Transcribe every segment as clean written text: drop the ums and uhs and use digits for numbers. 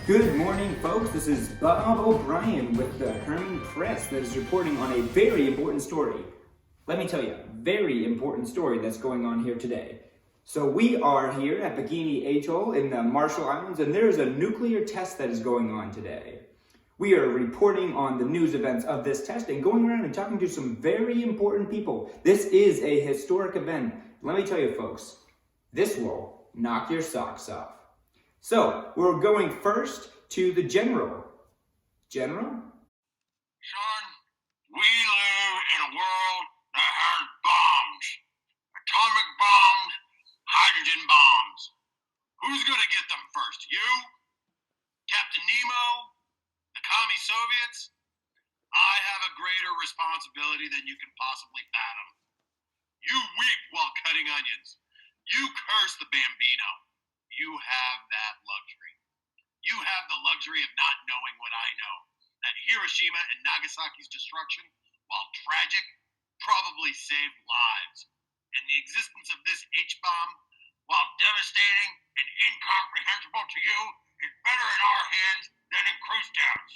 Good morning, folks. This is Bob O'Brien with the Herman Press that is reporting on a very important story. Let me tell you, very important story that's going on here today. So we are here at Bikini Atoll in the Marshall Islands, and there is a nuclear test that is going on today. We are reporting on the news events of this test and going around and talking to some very important people. This is a historic event. Let me tell you, folks, this will knock your socks off. So, we're going first to the General. General? Son, we live in a world that has bombs. Atomic bombs, hydrogen bombs. Who's gonna get them first? You? Captain Nemo? The commie Soviets? I have a greater responsibility than you can possibly fathom. You weep while cutting onions. You curse the Bambino. You have that luxury. You have the luxury of not knowing what I know. That Hiroshima and Nagasaki's destruction, while tragic, probably saved lives. And the existence of this H-bomb, while devastating and incomprehensible to you, is better in our hands than in Khrushchev's.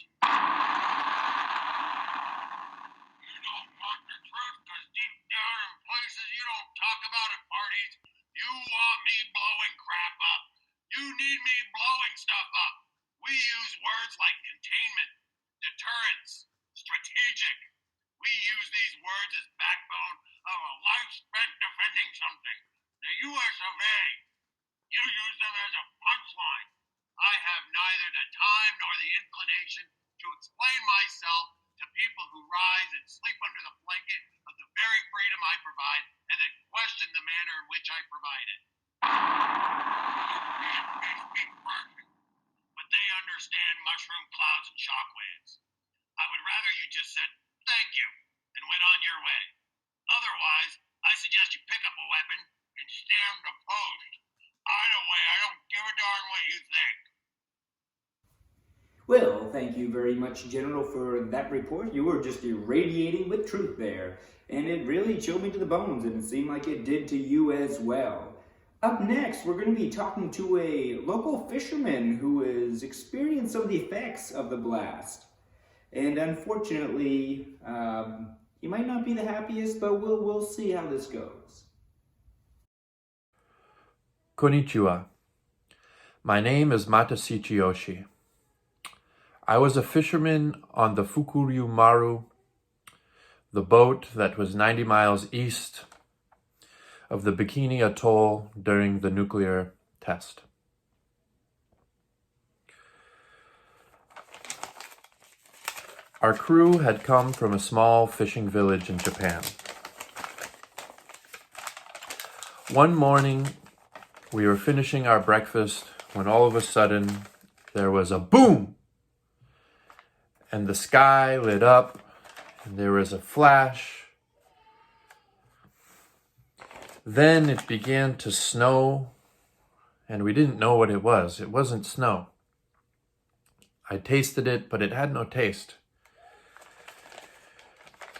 You don't want the truth because deep down in places you don't talk about at parties, you want me blowing crap up. You need me blowing stuff up. We use words like containment, deterrence, strategic. We use these words as backbone of a life spent defending something. The U.S. of A. You use them as a punchline. I have neither the time nor the inclination to explain myself to people who rise and sleep under the blanket of the very freedom I provide and then question the manner in which I provide it. They speak Russian, but they understand mushroom clouds and shockwaves. I would rather you just said thank you and went on your way. Otherwise, I suggest you pick up a weapon and stand the post. Either way, I don't give a darn what you think. Well, thank you very much, General, for that report. You were just irradiating with truth there, and it really chilled me to the bones, and it seemed like it did to you as well. Up next, we're going to be talking to a local fisherman who is experiencing some of the effects of the blast. And unfortunately, he might not be the happiest, but we'll see how this goes. Konnichiwa. My name is Matasuchi Yoshi. I was a fisherman on the Fukuryu Maru, the boat that was 90 miles east of the Bikini Atoll during the nuclear test. Our crew had come from a small fishing village in Japan. One morning, we were finishing our breakfast when all of a sudden there was a boom! And the sky lit up, and there was a flash. Then it began to snow, and we didn't know what it was. It wasn't snow. I tasted it, but it had no taste.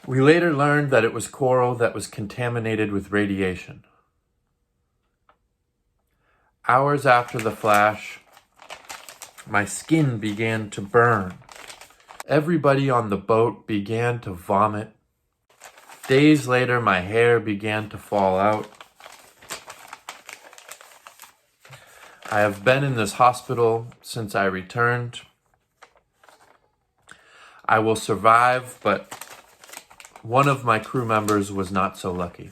We later learned that it was coral that was contaminated with radiation. Hours after the flash, my skin began to burn. Everybody on the boat began to vomit. Days later, my hair began to fall out. I have been in this hospital since I returned. I will survive, but one of my crew members was not so lucky.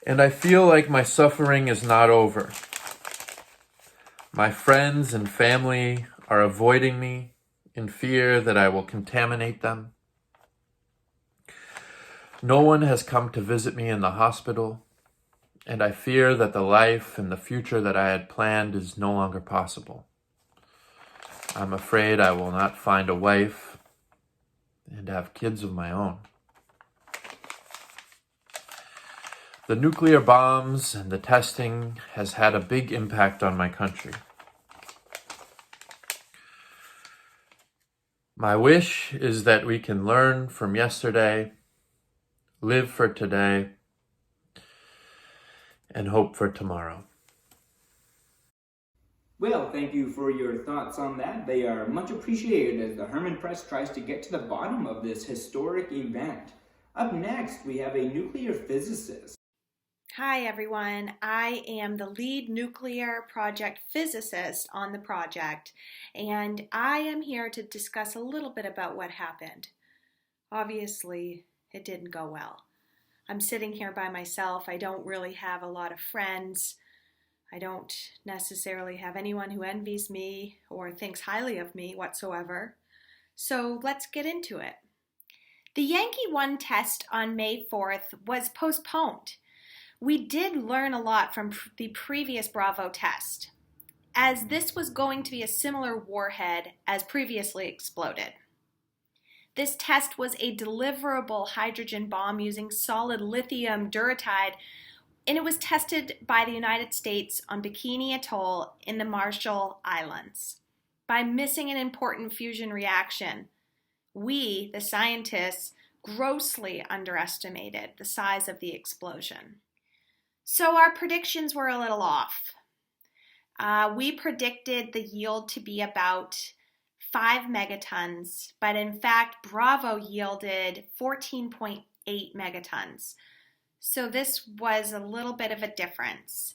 And I feel like my suffering is not over. My friends and family are avoiding me in fear that I will contaminate them. No one has come to visit me in the hospital, and I fear that the life and the future that I had planned is no longer possible. I'm afraid I will not find a wife and have kids of my own. The nuclear bombs and the testing has had a big impact on my country. My wish is that we can learn from yesterday, live for today, and hope for tomorrow. Well, thank you for your thoughts on that. They are much appreciated as the Herman Press tries to get to the bottom of this historic event. Up next, we have a nuclear physicist. Hi everyone, I am the lead nuclear project physicist on the project, and I am here to discuss a little bit about what happened. Obviously, it didn't go well. I'm sitting here by myself. I don't really have a lot of friends. I don't necessarily have anyone who envies me or thinks highly of me whatsoever. So let's get into it. The Yankee 1 test on May 4th was postponed. We did learn a lot from the previous Bravo test, as this was going to be a similar warhead as previously exploded. This test was a deliverable hydrogen bomb using solid lithium duratide, and it was tested by the United States on Bikini Atoll in the Marshall Islands. By missing an important fusion reaction, we, the scientists, grossly underestimated the size of the explosion. So our predictions were a little off. We predicted the yield to be about 5 megatons, but in fact, Bravo yielded 14.8 megatons. So this was a little bit of a difference.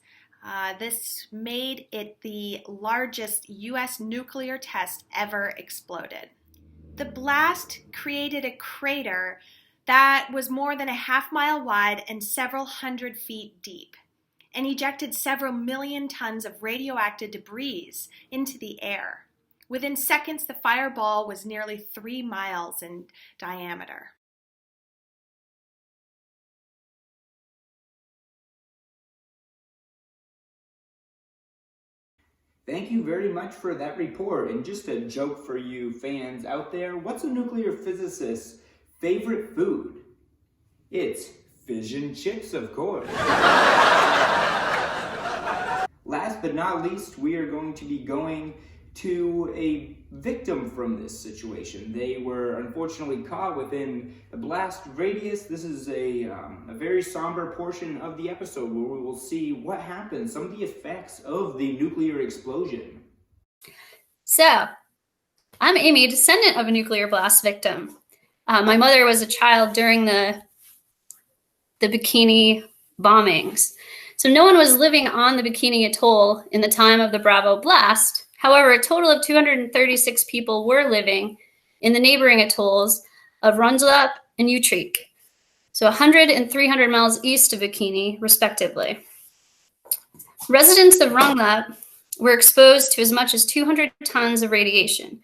This made it the largest U.S. nuclear test ever exploded. The blast created a crater that was more than a half-mile wide and several hundred feet deep, and ejected several million tons of radioactive debris into the air. Within seconds, the fireball was nearly 3 miles in diameter. Thank you very much for that report. And just a joke for you fans out there, what's a nuclear physicist's favorite food? It's fish and chips, of course. Last but not least, we are going to be going to a victim from this situation. They were unfortunately caught within the blast radius. This is a very somber portion of the episode where we will see what happened, some of the effects of the nuclear explosion. So, I'm Amy, descendant of a nuclear blast victim. My mother was a child during the Bikini bombings. So no one was living on the Bikini Atoll in the time of the Bravo blast. However, a total of 236 people were living in the neighboring atolls of Rongelap and Utrecht, so 100 and 300 miles east of Bikini, respectively. Residents of Rongelap were exposed to as much as 200 tons of radiation.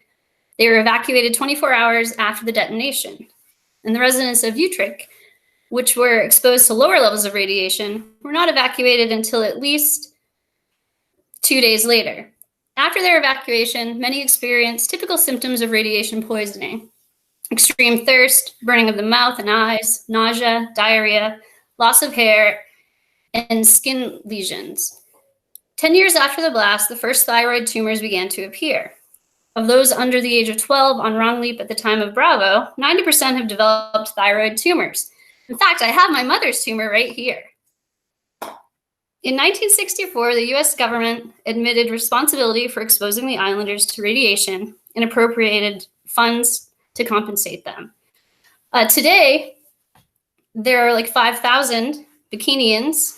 They were evacuated 24 hours after the detonation. And the residents of Utrecht, which were exposed to lower levels of radiation, were not evacuated until at least 2 days later. After their evacuation, many experienced typical symptoms of radiation poisoning: extreme thirst, burning of the mouth and eyes, nausea, diarrhea, loss of hair, and skin lesions. 10 years after the blast, the first thyroid tumors began to appear. Of those under the age of 12 on Rongelap at the time of Bravo, 90% have developed thyroid tumors. In fact, I have my mother's tumor right here. In 1964, the U.S. government admitted responsibility for exposing the islanders to radiation and appropriated funds to compensate them. Today, there are like 5,000 Bikinians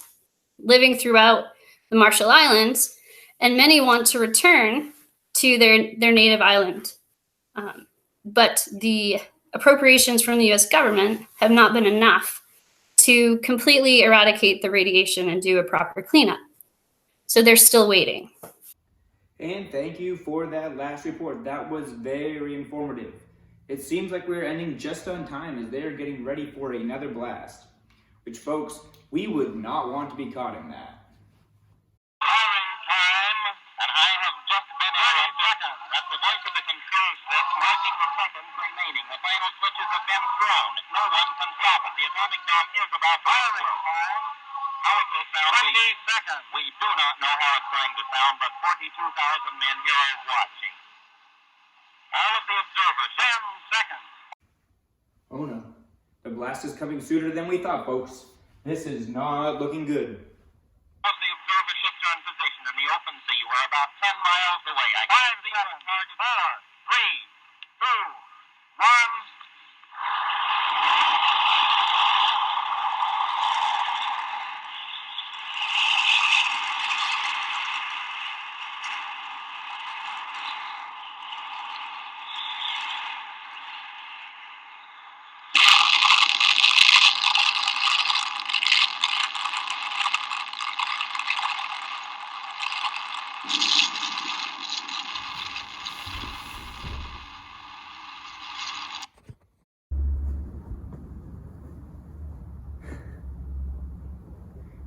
living throughout the Marshall Islands, and many want to return to their native island. But the appropriations from the U.S. government have not been enough to completely eradicate the radiation and do a proper cleanup. So they're still waiting. And thank you for that last report. That was very informative. It seems like we're ending just on time as they're getting ready for another blast. Which, folks, we would not want to be caught in that. Firing time, and I have just been 30 seconds. That's the voice of the control switch marking the seconds remaining. The final switches have been thrown. No one can stop it. The atomic bomb is about to explode. How it will sound, 20 seconds. We do not know how it's going to sound, but 42,000 men here are watching. All of the observers, 10 seconds. Oh no, the blast is coming sooner than we thought, folks. This is not looking good. Of the observer ships are in position in the open sea. We're about 10 miles Three, two, one.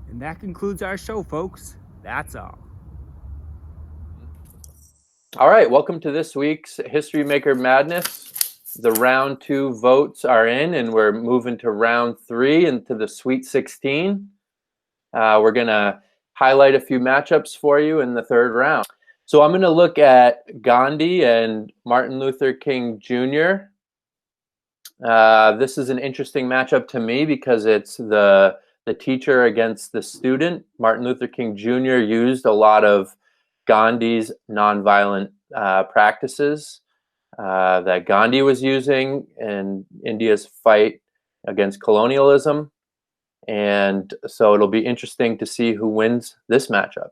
And that concludes our show, folks. That's all. All right, welcome to this week's History Maker Madness. The round 2 votes are in, and we're moving to round 3 into the Sweet 16. We're going to highlight a few matchups for you in the third round. So I'm going to look at Gandhi and Martin Luther King Jr. This is an interesting matchup to me because it's the teacher against the student. Martin Luther King Jr. used a lot of Gandhi's nonviolent practices that Gandhi was using in India's fight against colonialism. And so it'll be interesting to see who wins this matchup.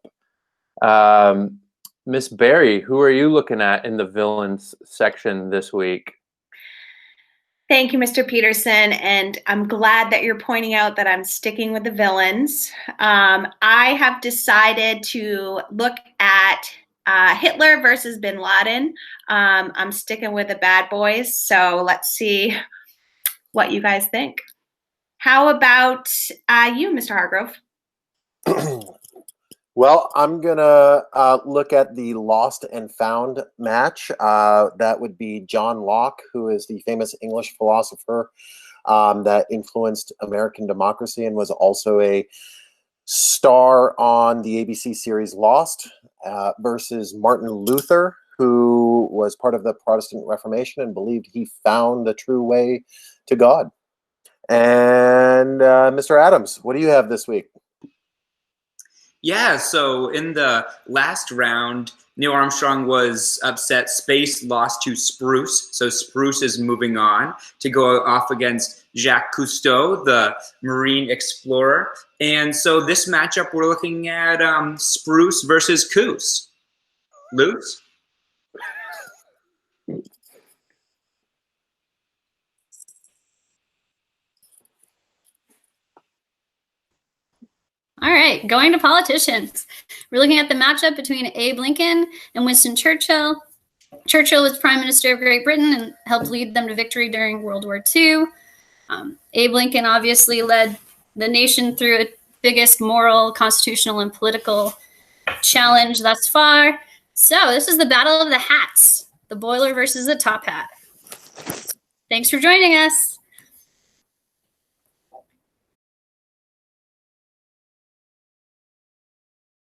Miss Barry, who are you looking at in the villains section this week? Thank you, Mr. Peterson, and I'm glad that you're pointing out that I'm sticking with the villains. I have decided to look at Hitler versus Bin Laden. I'm sticking with the bad boys, so let's see what you guys think. How about you, Mr. Hargrove? Well, I'm going to look at the lost and found match. That would be John Locke, who is the famous English philosopher that influenced American democracy and was also a star on the ABC series Lost, versus Martin Luther, who was part of the Protestant Reformation and believed he found the true way to God. And Mr. Adams, what do you have this week? Yeah, so in the last round, Neil Armstrong was upset. Space lost to Spruce, so Spruce is moving on to go off against Jacques Cousteau, the marine explorer. And so this matchup, we're looking at Spruce versus Coos. Lutz? All right, going to politicians. We're looking at the matchup between Abe Lincoln and Winston Churchill. Churchill was Prime Minister of Great Britain and helped lead them to victory during World War II. Abe Lincoln obviously led the nation through its biggest moral, constitutional, and political challenge thus far. So this is the Battle of the Hats, the boiler versus the top hat. Thanks for joining us.